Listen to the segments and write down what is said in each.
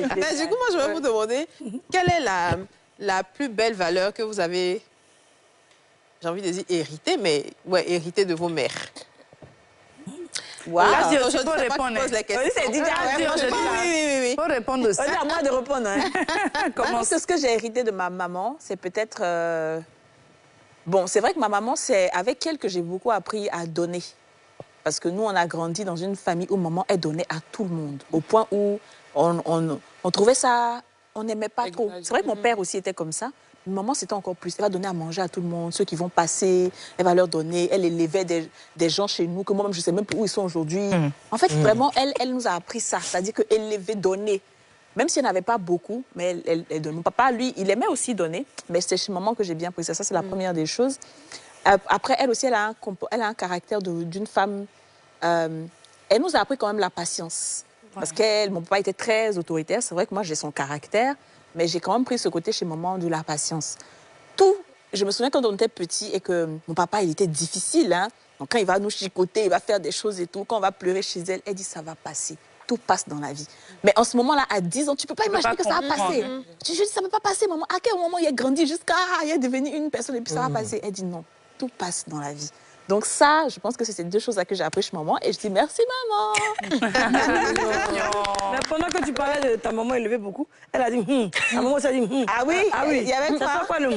Du coup, moi, je vais vous demander, quelle est la plus belle valeur que vous avez, j'ai envie de dire héritée, mais ouais, héritée de vos mères? Wow. Là, Non, je ne sais pas qui pose la question. Oui, c'est dit, oui. Faut répondre aussi. C'est à moi de répondre. Hein. Je pense que ce que j'ai hérité de ma maman, c'est peut-être... Bon, c'est vrai que ma maman, c'est avec elle que j'ai beaucoup appris à donner. Parce que nous, on a grandi dans une famille où maman, elle donnait à tout le monde. Au point où on trouvait ça... On n'aimait pas trop. C'est vrai que mon père aussi était comme ça. Maman, c'était encore plus. Elle va donner à manger à tout le monde, ceux qui vont passer, elle va leur donner. Elle élevait des gens chez nous que moi-même, je ne sais même plus où ils sont aujourd'hui. En fait, vraiment, elle nous a appris ça. C'est-à-dire qu'élever, donner. Même si elle n'avait pas beaucoup, mais elle donnait. Mon papa, lui, il aimait aussi donner, mais c'était chez maman que j'ai bien pris ça. Ça, c'est la première des choses. Après, elle aussi, elle a un caractère d'une femme. Elle nous a appris quand même la patience. Parce que mon papa était très autoritaire. C'est vrai que moi, j'ai son caractère. Mais j'ai quand même pris ce côté chez maman de la patience. Je me souviens quand on était petit et que mon papa, il était difficile. Hein? Donc quand il va nous chicoter, il va faire des choses et tout. Quand on va pleurer chez elle, elle dit ça va passer. Tout passe dans la vie. Mais en ce moment-là, à 10 ans, tu ne peux pas imaginer que ça va passer. Je dis, ça ne peut pas passer, maman. À quel moment il a grandi jusqu'à il est devenu une personne et puis ça va passer. Elle dit non, tout passe dans la vie. Donc ça, je pense que c'est ces deux choses-là que j'ai appris chez maman. Et je dis merci, maman. Mais pendant que tu parlais de ta maman élevée beaucoup, elle a dit Ta maman aussi a dit Ah oui, ah oui. Il y avait ça quoi le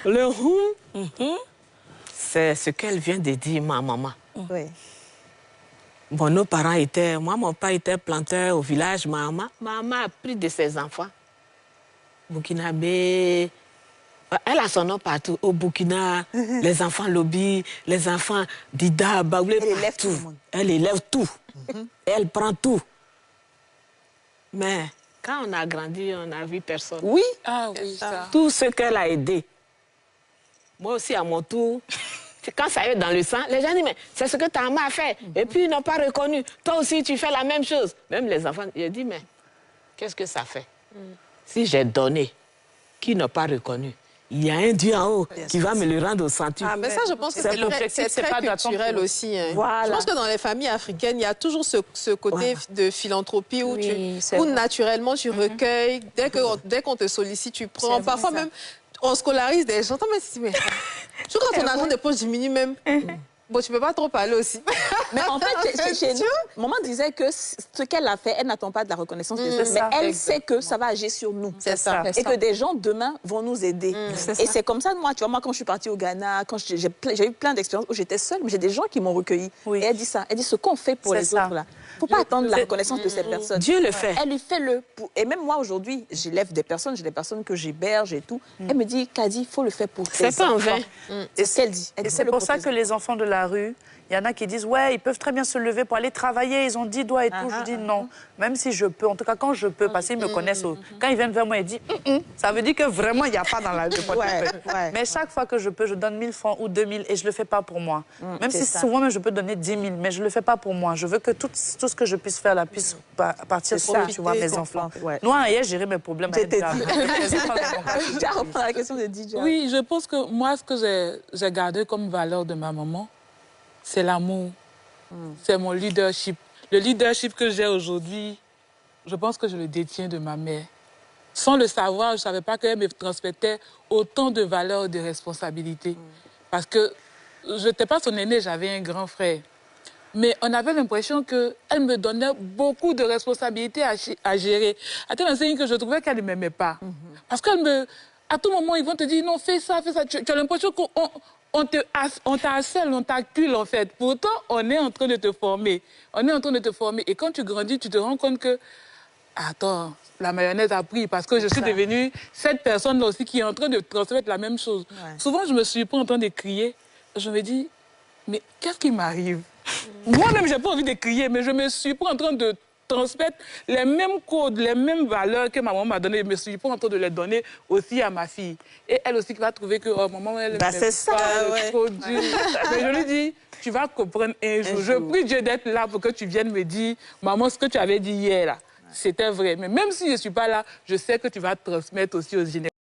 Le c'est ce qu'elle vient de dire, ma maman. Oui. Bon, nos parents étaient... Moi, mon père était planteur au village. Ma maman a pris de ses enfants. Burkinabé... Elle a son nom partout. Au Burkina, les enfants Lobby, les enfants Dida, Baoulé, elle élève tout le monde. Elle élève tout. Elle prend tout. Mais quand on a grandi, on n'a vu personne. Oui. Ah oui, ça. Tout ce qu'elle a aidé. Moi aussi, à mon tour, quand ça est dans le sang, les gens disent, mais c'est ce que ta maman a fait. Et puis, ils n'ont pas reconnu. Toi aussi, tu fais la même chose. Même les enfants, ils disent, mais qu'est-ce que ça fait? Si j'ai donné, qui n'a pas reconnu? Il y a un Dieu en haut qui va me le rendre au centuple. Ah, mais ça, je pense que c'est très culturel aussi. Hein. Voilà. Je pense que dans les familles africaines, il y a toujours ce côté de philanthropie où, naturellement, tu recueilles. Dès qu'on te sollicite, tu prends. Parfois même, on scolarise des gens. Mais toujours quand ton argent de poche diminue même... Bon, tu peux pas trop parler aussi. Mais en fait, chez nous, maman disait que ce qu'elle a fait, elle n'attend pas de la reconnaissance des autres, mais elle sait que ça va agir sur nous. C'est ça. Et que des gens, demain, vont nous aider. Et c'est comme ça, moi, tu vois, moi, quand je suis partie au Ghana, j'ai eu plein d'expériences où j'étais seule, mais j'ai des gens qui m'ont recueillie. Et elle dit ça. Elle dit ce qu'on fait pour les autres, là. Il ne faut pas attendre la reconnaissance de ces personnes. Dieu le fait. Elle lui fait le... Et même moi, aujourd'hui, j'élève des personnes, j'ai des personnes que j'héberge et tout. Elle me dit, Kadi, il faut le faire pour tes enfants. C'est pas en vain. C'est ce qu'elle dit. Et c'est pour ça que les enfants de la rue, il y en a qui disent, ouais, ils peuvent très bien se lever pour aller travailler, ils ont 10 doigts et tout. Je dis non, même si je peux, en tout cas quand je peux, parce qu'ils me connaissent. Quand ils viennent vers moi, ils disent, ça veut dire que vraiment, il n'y a pas dans la rue. Mais chaque fois que je peux, je donne 1000 francs ou 2000 et je ne le fais pas pour moi. Même si souvent, même, je peux donner 10 000, mais je ne le fais pas pour moi. Je veux que tout ce que je puisse faire là puisse partir sur tu vois, mes enfants. Moi, hier, j'ai géré mes problèmes. Je reprends la question de DJ. Oui, je pense que moi, ce que j'ai gardé comme valeur de ma maman, c'est l'amour. C'est mon leadership. Le leadership que j'ai aujourd'hui, je pense que je le détiens de ma mère. Sans le savoir, je ne savais pas qu'elle me transmettait autant de valeurs et de responsabilités. Parce que je n'étais pas son aînée, j'avais un grand frère. Mais on avait l'impression qu'elle me donnait beaucoup de responsabilités à gérer. À tel enseigne que je trouvais qu'elle ne m'aimait pas. Parce qu'elle me... À tout moment, ils vont te dire, non, fais ça, fais ça. Tu as l'impression qu'on t'harcèle, on t'accule, en fait. Pourtant, on est en train de te former. On est en train de te former. Et quand tu grandis, tu te rends compte que, attends, la mayonnaise a pris parce que je suis devenue cette personne-là aussi qui est en train de transmettre la même chose. Souvent, je me suis pas en train de crier. Je me dis, mais qu'est-ce qui m'arrive? Moi-même, je n'ai pas envie de crier, mais je me suis pas en train de transmettre les mêmes codes, les mêmes valeurs que ma maman m'a données. Je me suis pas en train de les donner aussi à ma fille. Et elle aussi qui va trouver que, oh, maman, elle c'est ça, Mais je lui dis, tu vas comprendre un jour. Je prie Dieu d'être là pour que tu viennes me dire, maman, ce que tu avais dit hier, là, c'était vrai. Mais même si je ne suis pas là, je sais que tu vas transmettre aussi aux générations.